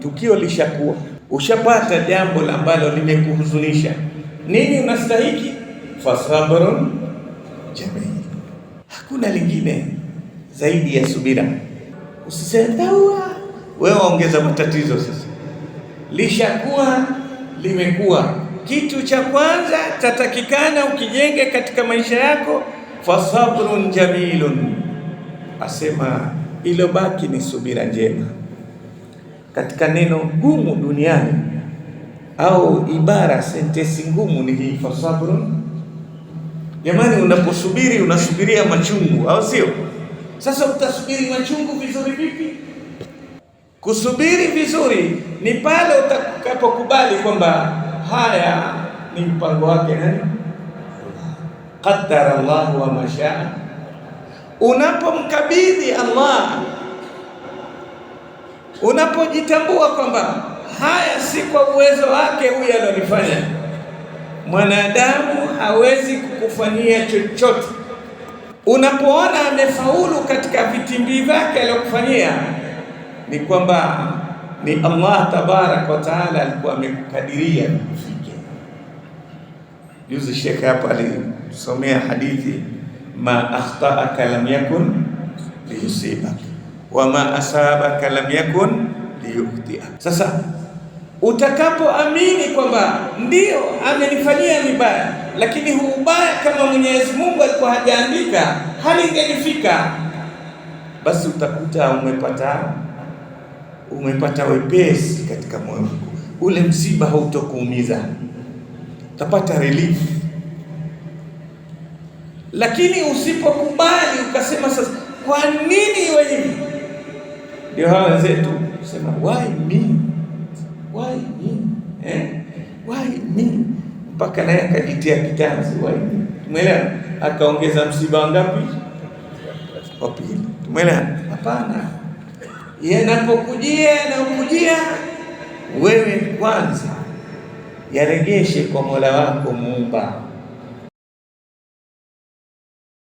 tukio lishakuwa, ushapata jambo ambalo limekuhuzunisha, nini unastahiki? Fasabrun jamil. Hakuna lingine zaidi ya subira. Usiseme wewe ongeza matatizo. Sasa lishakuwa, limekuwa. Kitu cha kwanza tatakikana ukijenge katika maisha yako, fasabrun jamilun, asema ilo baki ni subira njema. Katika neno gumu duniani au ibara sentensi ngumu ni hii fasabrun. Jamani, unaposubiri unasubiria machungu, au sio? Sasa utasubiri machungu vizuri vipi? Kusubiri vizuri ni pale utakapokubali kwamba haya ni mpango wake nani? Qaddara Allah wa mashaa. Unapomkabidhi Allah, unapojitambua kwamba haya si kwa uwezo wake huyu alionifanya. Mwanadamu hawezi kukufanyia chochote. Unapoona amefaulu katika vitimbi vyake aliyokufanyia, ni kwamba ni Allah tabarak wa taala alikuwa amekukadiria kufike. Juzi Sheikh hapa alisomea hadithi, ma akhta'aka lam yakun liyusibak wa ma asabaka lam yakun liyukhti'ak. Sasa utakapoamini kwamba ndio amenifanyia vibaya, lakini huu ubaya kama Mwenyezi Mungu alikuwa hajaandika halingenifika, basi utakuta umepata wepesi katika moyo wako. Ule msiba hautokuumiza, utapata relief. Lakini usipokubali ukasema, sasa kwa nini iwe hivi? Ndio hawa wenzetu sema why me, why me, why me, mpaka naye akajitia kitanzi why me. Tumeelewa? Akaongeza msiba wangapi? Wa pili. Tumeelewa? Hapana, yanapokujia na ukujia, wewe kwanza yaregeshe kwa Mola wako Muumba.